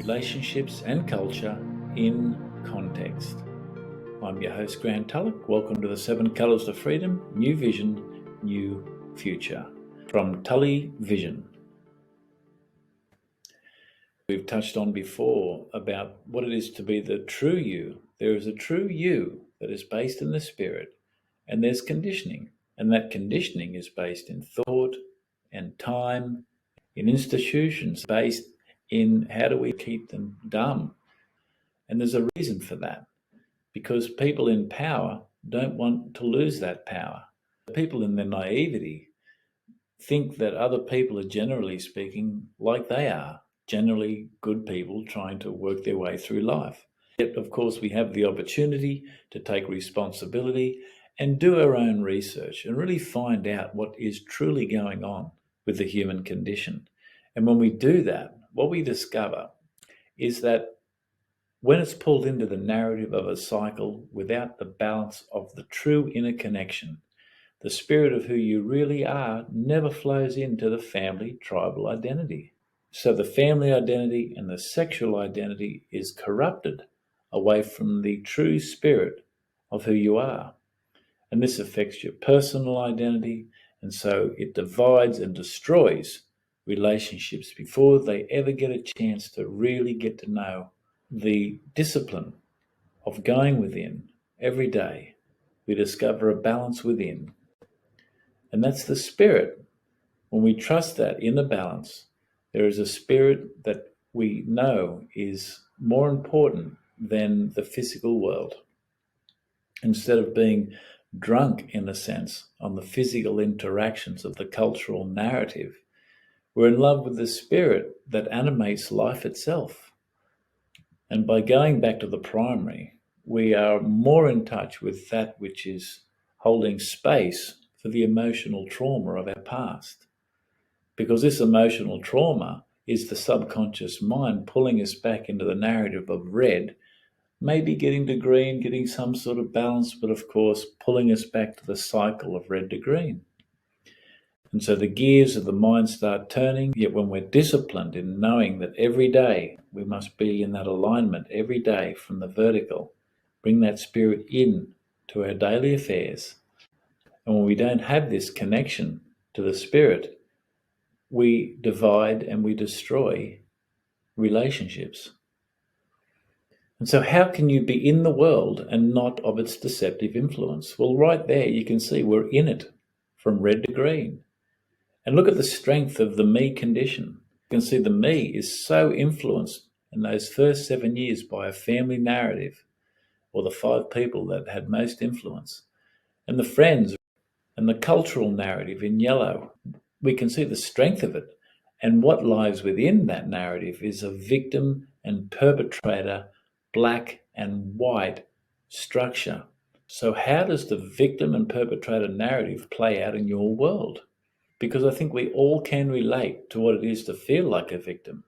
relationships and culture in context. I'm your host, Grant Tulloch. Welcome to the 7 Colours of Freedom, New Vision, New Future, from Tully Vision. We've touched on before about what it is to be the true you. There is a true you that is based in the spirit, and there's conditioning, and that conditioning is based in thought and time, in institutions, based in how do we keep them dumb. And there's a reason for that, because people in power don't want to lose that power. People in their naivety think that other people are, generally speaking, like they are, generally good people trying to work their way through life. Yet, of course, we have the opportunity to take responsibility and do our own research and really find out what is truly going on with the human condition. And when we do that, what we discover is that when it's pulled into the narrative of a cycle without the balance of the true inner connection, the spirit of who you really are never flows into the family tribal identity. So the family identity and the sexual identity is corrupted away from the true spirit of who you are. And this affects your personal identity, and so it divides and destroys relationships before they ever get a chance to really get to know the discipline of going within every day. We discover a balance within, and that's the spirit. When we trust that inner balance, there is a spirit that we know is more important than the physical world. Instead of being drunk, in a sense, on the physical interactions of the cultural narrative, we're in love with the spirit that animates life itself. And by going back to the primary, we are more in touch with that which is holding space for the emotional trauma of our past. Because this emotional trauma is the subconscious mind pulling us back into the narrative of red, maybe getting to green, getting some sort of balance, but of course pulling us back to the cycle of red to green. And so the gears of the mind start turning, yet when we're disciplined in knowing that every day we must be in that alignment every day from the vertical, bring that spirit in to our daily affairs. And when we don't have this connection to the spirit, we divide and we destroy relationships. And so how can you be in the world and not of its deceptive influence? Well, right there you can see we're in it from red to green. And look at the strength of the me condition. You can see the me is so influenced in those first 7 years by a family narrative, or the 5 people that had most influence, and the friends and the cultural narrative in yellow. We can see the strength of it. And what lies within that narrative is a victim and perpetrator, black and white structure. So how does the victim and perpetrator narrative play out in your world? Because I think we all can relate to what it is to feel like a victim.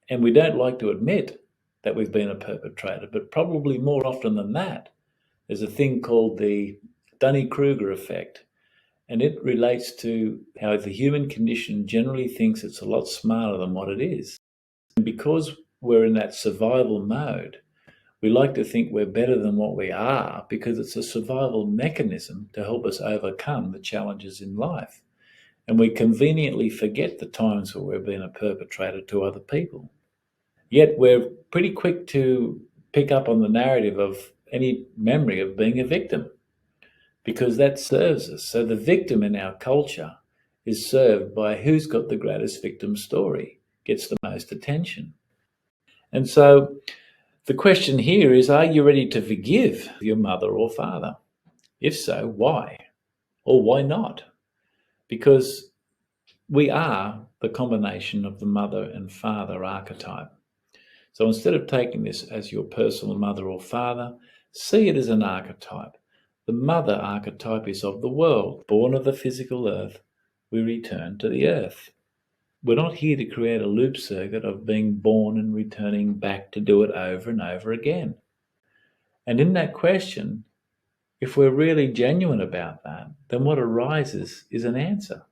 And we don't like to admit that we've been a perpetrator, but probably more often than that, there's a thing called the Dunning-Kruger effect. And it relates to how the human condition generally thinks it's a lot smarter than what it is. And because we're in that survival mode, we like to think we're better than what we are because it's a survival mechanism to help us overcome the challenges in life. And we conveniently forget the times where we've been a perpetrator to other people. Yet we're pretty quick to pick up on the narrative of any memory of being a victim, because that serves us. So the victim in our culture is served by who's got the greatest victim story, gets the most attention. And so the question here is, are you ready to forgive your mother or father? If so, why? Or why not? Because we are the combination of the mother and father archetype. So instead of taking this as your personal mother or father, see it as an archetype. The mother archetype is of the world. Born of the physical earth, we return to the earth. We're not here to create a loop circuit of being born and returning back to do it over and over again. And in that question, if we're really genuine about that, then what arises is an answer.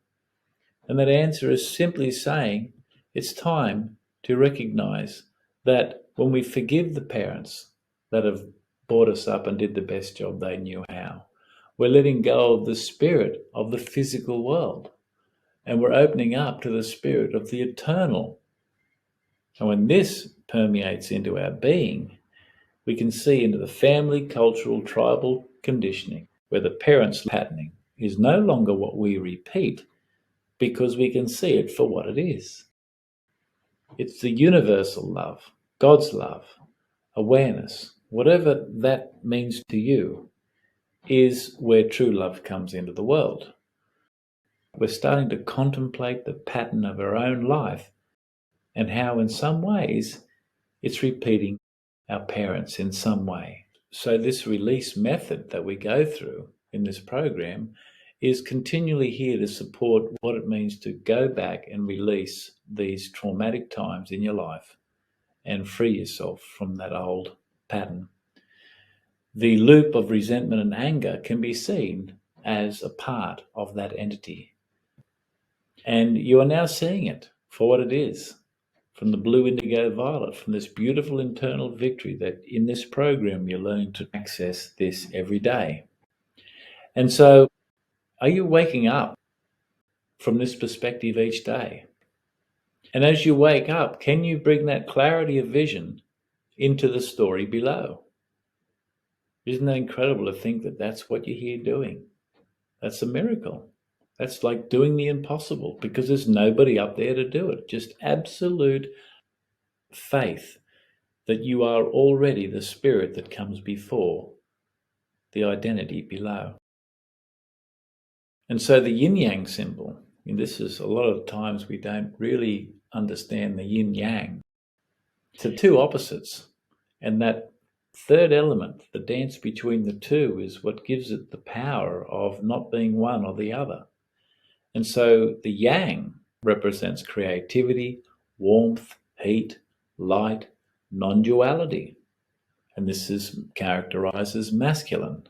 And that answer is simply saying it's time to recognize that when we forgive the parents that have brought us up and did the best job they knew how, we're letting go of the spirit of the physical world, and we're opening up to the spirit of the eternal. And when this permeates into our being, we can see into the family, cultural, tribal conditioning, where the parents' patterning is no longer what we repeat, because we can see it for what it is. It's the universal love, God's love, awareness, whatever that means to you, is where true love comes into the world. We're starting to contemplate the pattern of our own life and how in some ways it's repeating our parents in some way. So this release method that we go through in this program is continually here to support what it means to go back and release these traumatic times in your life and free yourself from that old pattern. The loop of resentment and anger can be seen as a part of that entity. And you are now seeing it for what it is, from the blue, indigo, violet, from this beautiful internal victory that in this program you're learning to access this every day. And so, are you waking up from this perspective each day? And as you wake up, can you bring that clarity of vision into the story below? Isn't that incredible to think that that's what you're here doing? That's a miracle. That's like doing the impossible, because there's nobody up there to do it. Just absolute faith that you are already the spirit that comes before the identity below. And so the yin-yang symbol, and this is a lot of times we don't really understand the yin-yang. It's the two opposites. And that third element, the dance between the two, is what gives it the power of not being one or the other. And so the yang represents creativity, warmth, heat, light, non-duality. And this is characterized as masculine.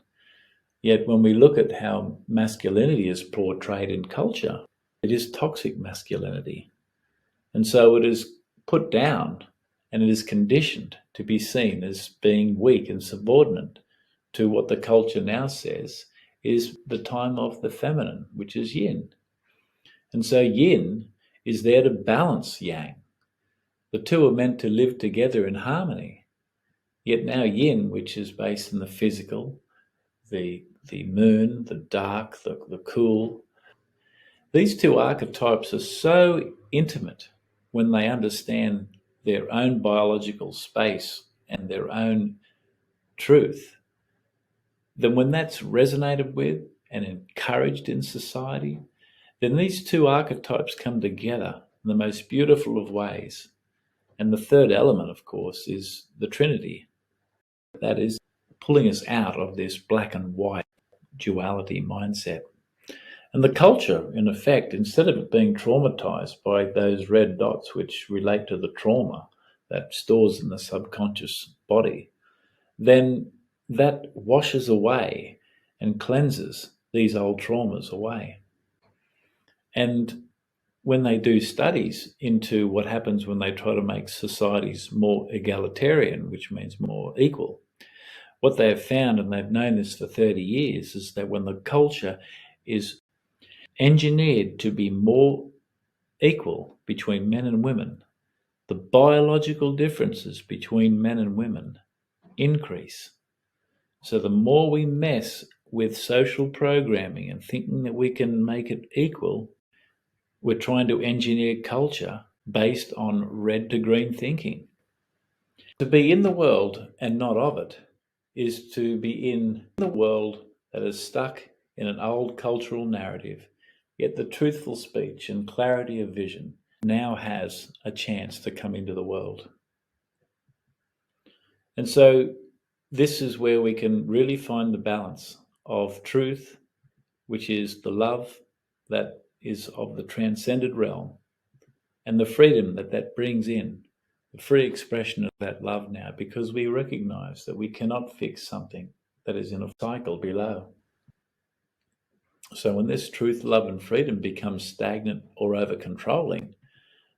Yet when we look at how masculinity is portrayed in culture, it is toxic masculinity. And so it is put down and it is conditioned to be seen as being weak and subordinate to what the culture now says is the time of the feminine, which is yin. And so yin is there to balance yang. The two are meant to live together in harmony. Yet now yin, which is based in the physical, the moon, the dark, the cool, these two archetypes are so intimate when they understand their own biological space and their own truth, then when that's resonated with and encouraged in society, then these two archetypes come together in the most beautiful of ways. And the third element, of course, is the Trinity. That is pulling us out of this black and white duality mindset. And the culture, in effect, instead of it being traumatized by those red dots which relate to the trauma that stores in the subconscious body, then that washes away and cleanses these old traumas away. And when they do studies into what happens when they try to make societies more egalitarian, which means more equal, what they have found, and they've known this for 30 years, is that when the culture is engineered to be more equal between men and women, the biological differences between men and women increase. So the more we mess with social programming and thinking that we can make it equal, we're trying to engineer culture based on red to green thinking. To be in the world and not of it is to be in the world that is stuck in an old cultural narrative, yet the truthful speech and clarity of vision now has a chance to come into the world. And so this is where we can really find the balance of truth, which is the love that is of the transcended realm, and the freedom that that brings in, the free expression of that love now, because we recognize that we cannot fix something that is in a cycle below. So when this truth, love, and freedom becomes stagnant or over-controlling,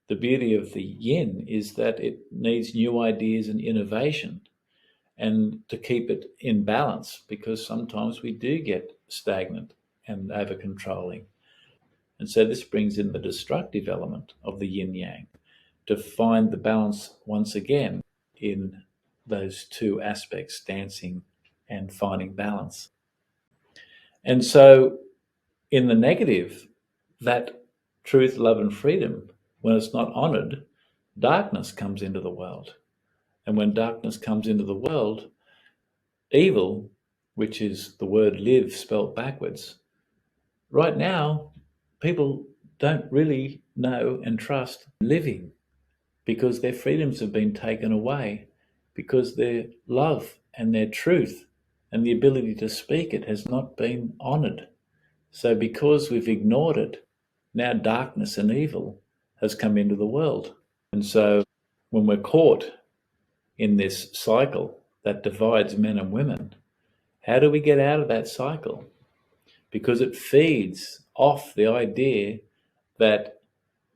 The beauty of the yin is that it needs new ideas and innovation, and to keep it in balance, because sometimes we do get stagnant and over controlling. And so this brings in the destructive element of the yin yang, to find the balance once again in those two aspects, dancing and finding balance. And so in the negative, that truth, love, and freedom, when it's not honored, darkness comes into the world. And when darkness comes into the world, evil, which is the word live spelt backwards, right now, people don't really know and trust living, because their freedoms have been taken away, because their love and their truth and the ability to speak it has not been honored. So because we've ignored it, now darkness and evil has come into the world. And so when we're caught in this cycle that divides men and women, how do we get out of that cycle? Because it feeds off the idea that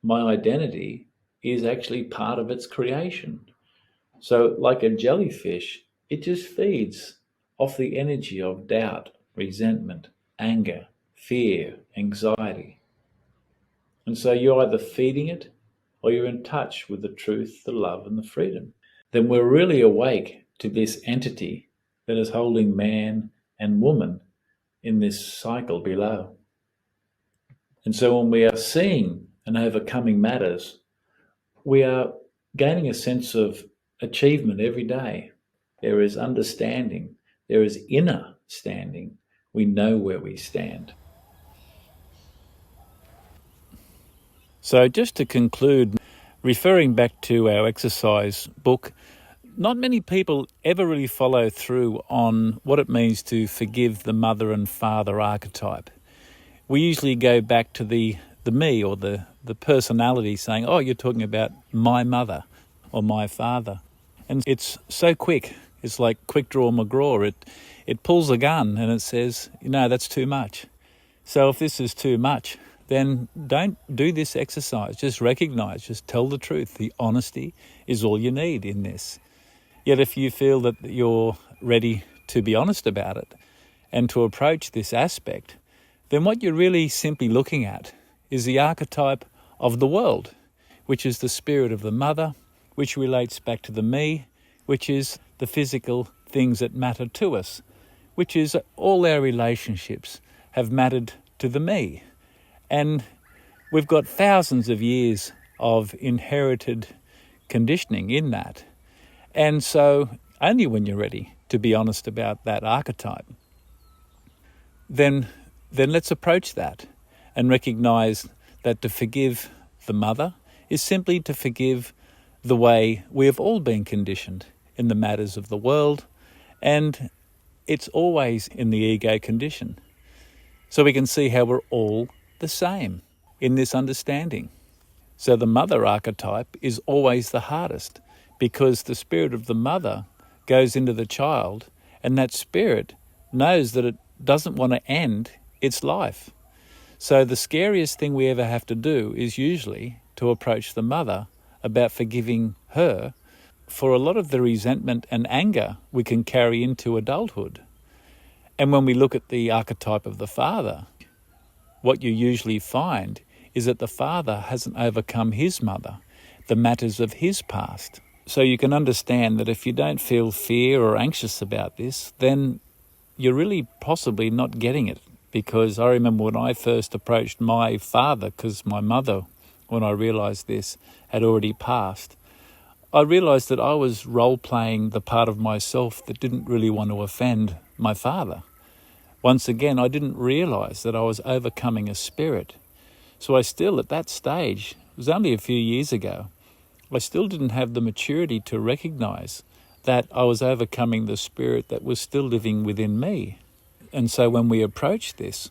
my identity is actually part of its creation. So like a jellyfish, it just feeds off the energy of doubt, resentment, anger, fear, anxiety. And so you're either feeding it or you're in touch with the truth, the love, and the freedom. Then we're really awake to this entity that is holding man and woman in this cycle below. And so when we are seeing and overcoming matters, we are gaining a sense of achievement every day. There is understanding. There is inner standing. We know where we stand. So just to conclude, referring back to our exercise book, not many people ever really follow through on what it means to forgive the mother and father archetype. We usually go back to the me, or the personality, saying, oh, you're talking about my mother or my father. And it's so quick. It's like quick draw McGraw. It pulls a gun and it says, no, that's too much. So if this is too much, then don't do this exercise. Just recognize, just tell the truth. The honesty is all you need in this. Yet if you feel that you're ready to be honest about it and to approach this aspect, then what you're really simply looking at is the archetype of the world, which is the spirit of the mother, which relates back to the me, which is the physical things that matter to us, which is all our relationships have mattered to the me. And we've got thousands of years of inherited conditioning in that. And so only when you're ready to be honest about that archetype, then let's approach that and recognize that to forgive the mother is simply to forgive the way we have all been conditioned in the matters of the world, and it's always in the ego condition. So we can see how we're all the same in this understanding. So the mother archetype is always the hardest, because the spirit of the mother goes into the child, and that spirit knows that it doesn't want to end its life. So the scariest thing we ever have to do is usually to approach the mother about forgiving her for a lot of the resentment and anger we can carry into adulthood. And when we look at the archetype of the father, what you usually find is that the father hasn't overcome his mother, the matters of his past. So you can understand that if you don't feel fear or anxious about this, then you're really possibly not getting it. Because I remember when I first approached my father, because my mother, when I realised this, had already passed, I realised that I was role-playing the part of myself that didn't really want to offend my father. Once again, I didn't realise that I was overcoming a spirit. So I still, at that stage, it was only a few years ago, I still didn't have the maturity to recognise that I was overcoming the spirit that was still living within me. And so when we approach this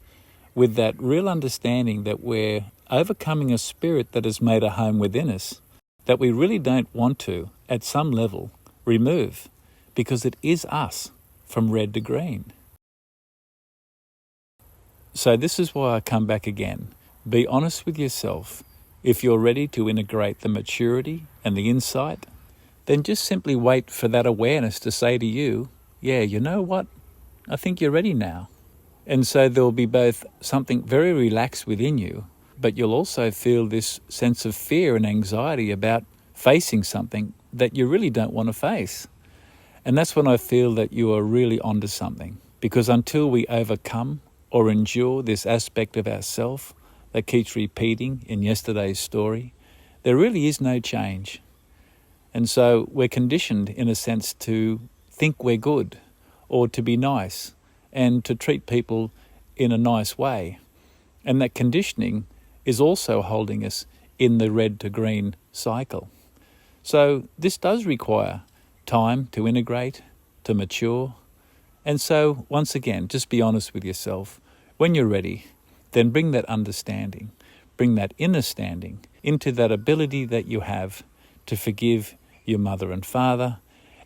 with that real understanding that we're overcoming a spirit that has made a home within us, that we really don't want to, at some level, remove, because it is us from red to green. So this is why I come back again. Be honest with yourself. If you're ready to integrate the maturity and the insight, then just simply wait for that awareness to say to you, yeah, you know what? I think you're ready now. And so there'll be both something very relaxed within you, but you'll also feel this sense of fear and anxiety about facing something that you really don't want to face. And that's when I feel that you are really onto something. Because until we overcome or endure this aspect of ourself that keeps repeating in yesterday's story, there really is no change. And so we're conditioned, in a sense, to think we're good or to be nice and to treat people in a nice way. And that conditioning is also holding us in the red to green cycle. So this does require time to integrate, to mature. And so, once again, just be honest with yourself. When you're ready, then bring that understanding, bring that inner standing into that ability that you have to forgive your mother and father.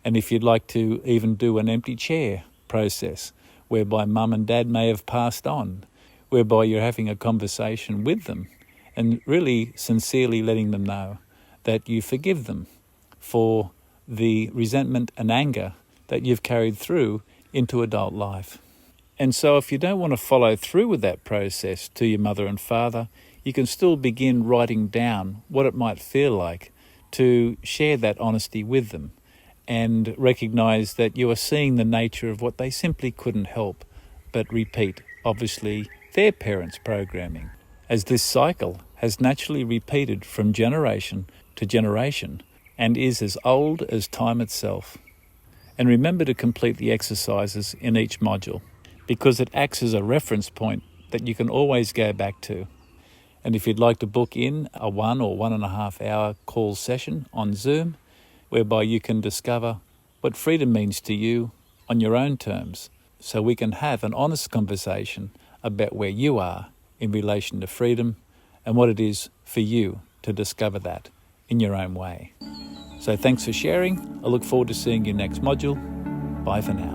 And if you'd like to even do an empty chair process, whereby mum and dad may have passed on, whereby you're having a conversation with them and really sincerely letting them know that you forgive them for the resentment and anger that you've carried through into adult life. And so if you don't want to follow through with that process to your mother and father, you can still begin writing down what it might feel like to share that honesty with them and recognize that you are seeing the nature of what they simply couldn't help but repeat, obviously, their parents' programming, as this cycle has naturally repeated from generation to generation and is as old as time itself. And remember to complete the exercises in each module, because it acts as a reference point that you can always go back to. And if you'd like to book in a 1 or 1.5 hour call session on Zoom, whereby you can discover what freedom means to you on your own terms, so we can have an honest conversation about where you are in relation to freedom and what it is for you to discover that in your own way. So thanks for sharing. I look forward to seeing you next module. Bye for now.